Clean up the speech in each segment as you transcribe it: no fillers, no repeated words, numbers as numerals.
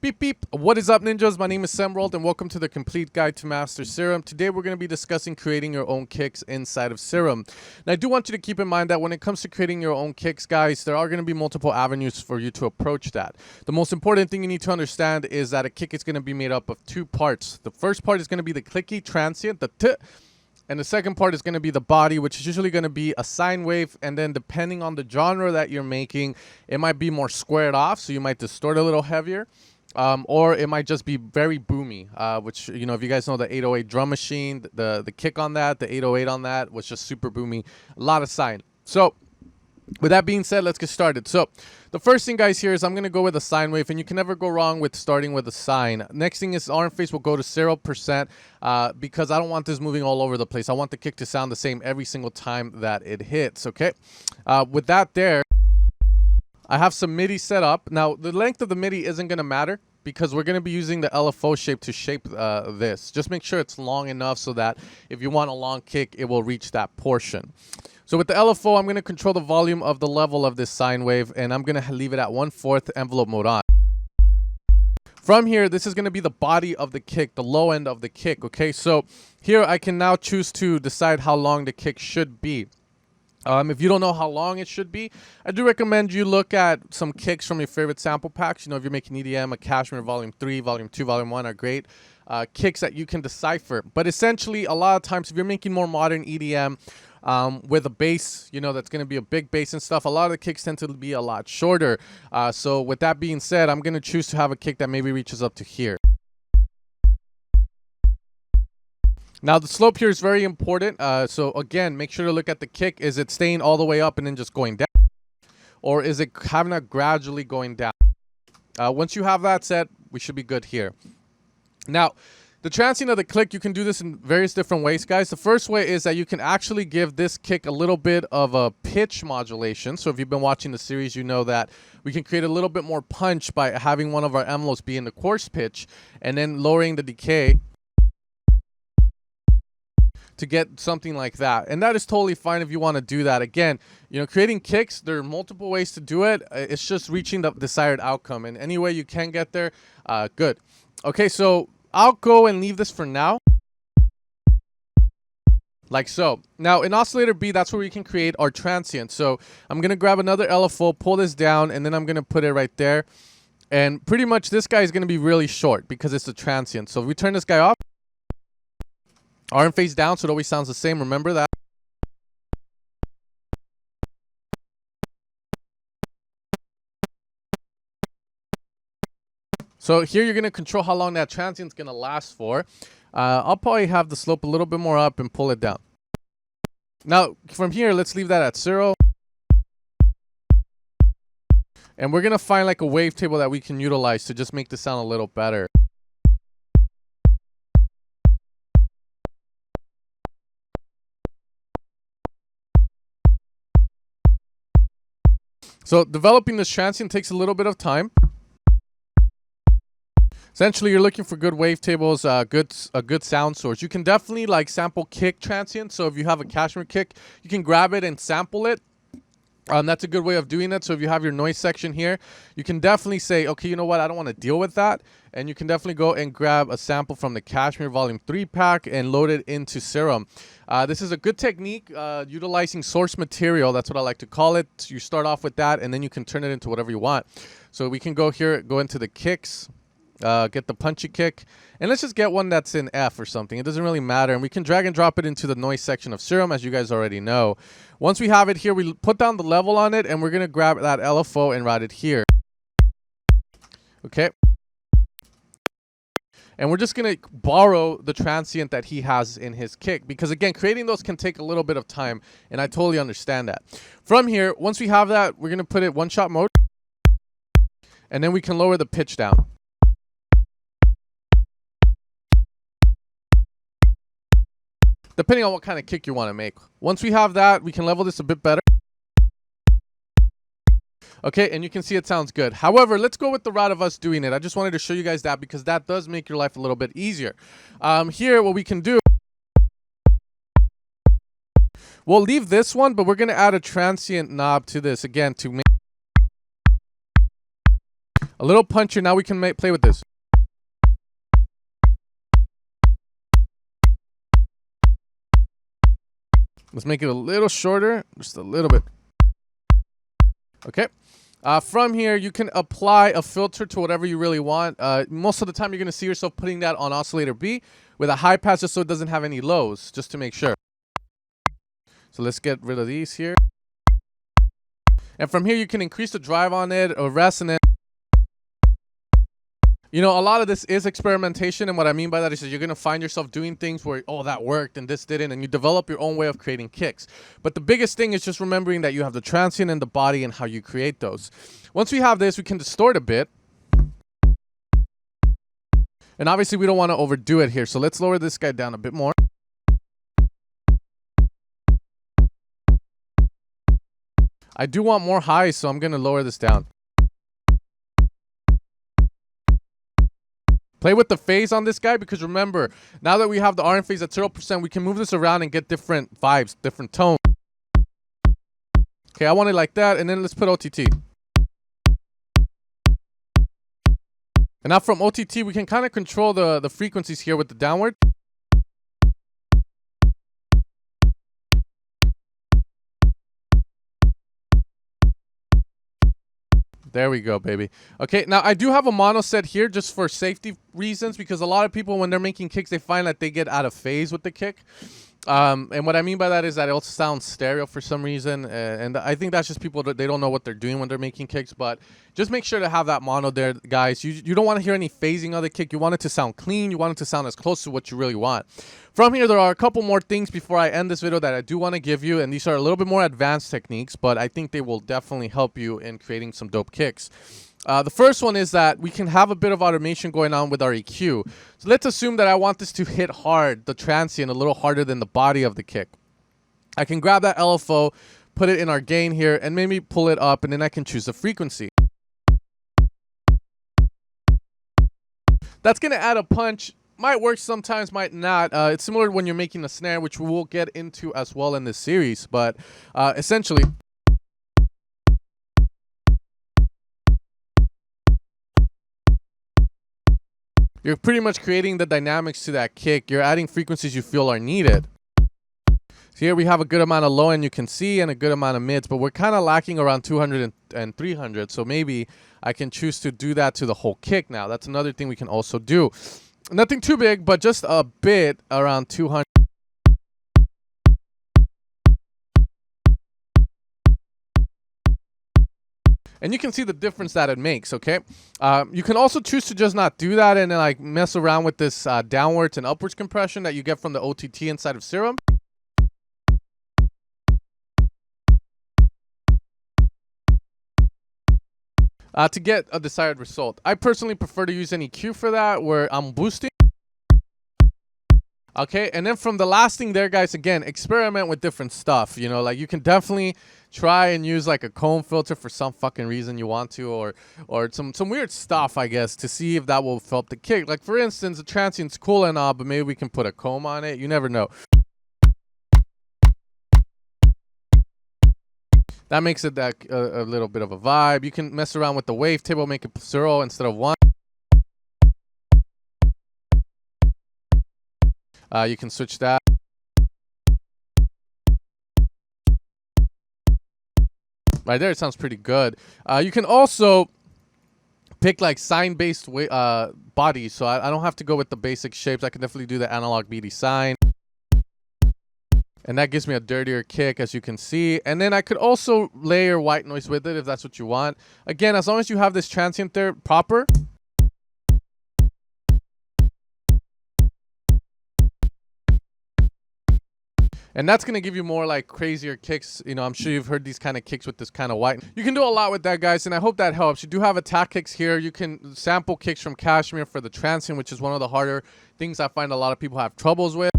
Beep beep. What is up, ninjas? My name is Semrold and welcome to the complete guide to master Serum. Today we're going to be discussing creating your own kicks inside of Serum. Now I do want you to keep in mind that when it comes to creating your own kicks, guys, there are going to be multiple avenues for you to approach that. The most important thing you need to understand is that a kick is going to be made up of two parts. The first part is going to be the clicky transient, the t. And the second part is going to be the body, which is usually going to be a sine wave. And then depending on the genre that you're making, it might be more squared off, so you might distort a little heavier. Or it might just be very boomy, which, you know, if you guys know the 808 drum machine, the kick on that, the 808 on that was just super boomy. A lot of sine. So with that being said, let's get started. So the first thing, guys, here is I'm going to go with a sine wave, and you can never go wrong with starting with a sine. Next thing is arm face will go to 0%, because I don't want this moving all over the place. I want the kick to sound the same every single time that it hits, okay? With that there, I have some MIDI set up. Now, the length of the MIDI isn't going to matter because we're going to be using the LFO shape to shape this. Just make sure it's long enough so that if you want a long kick, it will reach that portion. So with the LFO, I'm going to control the volume of the level of this sine wave, and I'm going to leave it at 1/4 envelope mode on. From here, this is going to be the body of the kick, the low end of the kick, okay? So here I can now choose to decide how long the kick should be. If you don't know how long it should be, I do recommend you look at some kicks from your favorite sample packs. You know, if you're making EDM, a Cashmere Volume 3, Volume 2, Volume 1 are great kicks that you can decipher. But essentially, a lot of times, if you're making more modern EDM with a bass, you know, that's going to be a big bass and stuff, a lot of the kicks tend to be a lot shorter. So with that being said, I'm going to choose to have a kick that maybe reaches up to here. Now, the slope here is very important. So, again, make sure to look at the kick. Is it staying all the way up and then just going down? Or is it having a gradually going down? Once you have that set, we should be good here. Now, the transient of the click, you can do this in various different ways, guys. The first way is that you can actually give this kick a little bit of a pitch modulation. So if you've been watching the series, you know that we can create a little bit more punch by having one of our envelopes be in the coarse pitch and then lowering the decay to get something like that. And that is totally fine if you want to do that. Again, you know, creating kicks, there are multiple ways to do it. It's just reaching the desired outcome. And any way you can get there, good. Okay, so I'll go and leave this for now. Like so. Now, in oscillator B, that's where we can create our transient. So I'm going to grab another LFO, pull this down, and then I'm going to put it right there. And pretty much this guy is going to be really short because it's a transient. So if we turn this guy off, arm face down, so it always sounds the same. Remember that. So here you're going to control how long that transient's going to last for. I'll probably have the slope a little bit more up and pull it down. Now, from here, let's leave that at 0. And we're going to find like a wavetable that we can utilize to just make this sound a little better. So developing this transient takes a little bit of time. Essentially, you're looking for good wavetables, a good sound source. You can definitely like sample kick transient. So if you have a Cashmere kick, you can grab it and sample it. That's a good way of doing it. So if you have your noise section here, you can definitely say, okay, you know what? I don't want to deal with that. And you can definitely go and grab a sample from the Cashmere Volume 3 pack and load it into Serum. This is a good technique, utilizing source material. That's what I like to call it. You start off with that, and then you can turn it into whatever you want. So we can go here, go into the kicks, get the punchy kick, and let's just get one that's in F or something. It doesn't really matter, and we can drag and drop it into the noise section of Serum, as you guys already know. Once we have it here, we put down the level on it, and we're going to grab that LFO and route it here. Okay. And we're just going to borrow the transient that he has in his kick, because again, creating those can take a little bit of time, and I totally understand that. From here, once we have that, we're going to put it one-shot mode, and then we can lower the pitch down. Depending on what kind of kick you want to make. Once we have that, we can level this a bit better. Okay, and you can see it sounds good. However, let's go with the route of us doing it. I just wanted to show you guys that because that does make your life a little bit easier. Here, what we can do, we'll leave this one, but we're going to add a transient knob to this, again, to make A little punch here. Now we can play with this. Let's make it a little shorter, just a little bit. Okay. From here, you can apply a filter to whatever you really want. Most of the time, you're going to see yourself putting that on oscillator B with a high pass just so it doesn't have any lows, just to make sure. So let's get rid of these here. And from here, you can increase the drive on it or rest, and then, you know, a lot of this is experimentation, and what I mean by that is that you're going to find yourself doing things where, oh, that worked and this didn't, and you develop your own way of creating kicks. But the biggest thing is just remembering that you have the transient and the body and how you create those. Once we have this, we can distort a bit. And obviously, we don't want to overdo it here, so let's lower this guy down a bit more. I do want more highs, so I'm going to lower this down. Play with the phase on this guy, because remember, now that we have the RN phase at 0%, we can move this around and get different vibes, different tones. Okay, I want it like that, and then let's put OTT. And now from OTT, we can kind of control the frequencies here with the downward. There we go, baby. Okay, now I do have a mono set here just for safety reasons, because a lot of people, when they're making kicks, they find that they get out of phase with the kick. And what I mean by that is that it also sounds stereo for some reason, and I think that's just people that they don't know what they're doing when they're making kicks. But just make sure to have that mono there, guys. You don't want to hear any phasing of the kick. You want it to sound clean. You want it to sound as close to what you really want. From here, there are a couple more things before I end this video that I do want to give you, and these are a little bit more advanced techniques, but I think they will definitely help you in creating some dope kicks. The first one is that we can have a bit of automation going on with our EQ. So let's assume that I want this to hit hard, the transient, a little harder than the body of the kick. I can grab that LFO, put it in our gain here, and maybe pull it up, and then I can choose the frequency. That's going to add a punch. Might work sometimes, might not. It's similar to when you're making a snare, which we will get into as well in this series. But essentially, you're pretty much creating the dynamics to that kick. You're adding frequencies you feel are needed. So here we have a good amount of low end you can see and a good amount of mids, but we're kind of lacking around 200 and 300. So maybe I can choose to do that to the whole kick now. That's another thing we can also do. Nothing too big, but just a bit around 200. And you can see the difference that it makes, okay? You can also choose to just not do that and then like mess around with this downwards and upwards compression that you get from the OTT inside of Serum. To get a desired result. I personally prefer to use an EQ for that, where I'm boosting. Okay, and then from the last thing there, guys, again, experiment with different stuff. You know, like you can definitely try and use like a comb filter for some fucking reason you want to, or some weird stuff, I guess, to see if that will help the kick. Like for instance, the transient's cool and all, but maybe we can put a comb on it. You never know. That makes it that a little bit of a vibe. You can mess around with the wavetable, make it 0 instead of 1. You can switch that. Right there, it sounds pretty good. You can also pick like sine-based bodies, so I don't have to go with the basic shapes. I can definitely do the analog BD sine. And that gives me a dirtier kick, as you can see. And then I could also layer white noise with it if that's what you want. Again, as long as you have this transient there proper. And that's going to give you more like crazier kicks. You know, I'm sure you've heard these kind of kicks with this kind of white. You can do a lot with that, guys, and I hope that helps. You do have attack kicks here. You can sample kicks from Cashmere for the transient, which is one of the harder things I find a lot of people have troubles with.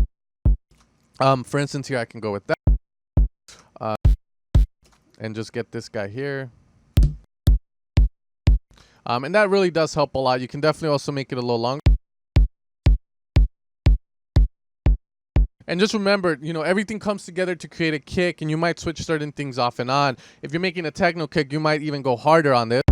For instance, here I can go with that. And just get this guy here. And that really does help a lot. You can definitely also make it a little longer. And just remember, you know, everything comes together to create a kick, and you might switch certain things off and on. If you're making a techno kick, you might even go harder on this.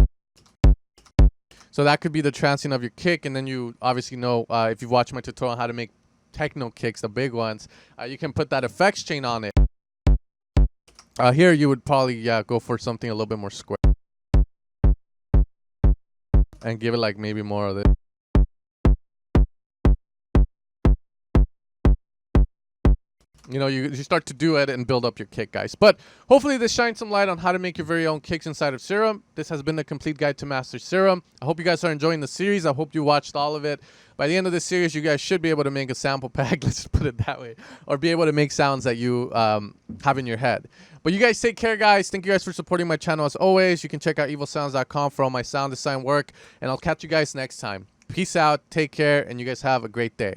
So that could be the transient of your kick, and then you obviously know if you've watched my tutorial on how to make techno kicks, the big ones, you can put that effects chain on it. Here you would probably go for something a little bit more square and give it like maybe more of it. You know, you start to do it and build up your kick, guys. But hopefully this shines some light on how to make your very own kicks inside of Serum. This has been the complete guide to master Serum. I hope you guys are enjoying the series. I hope you watched all of it. By the end of this series, you guys should be able to make a sample pack, let's just put it that way, or be able to make sounds that you have in your head. But you guys take care, guys. Thank you guys for supporting my channel as always. You can check out evilsounds.com for all my sound design work, and I'll catch you guys next time. Peace out, take care, and you guys have a great day.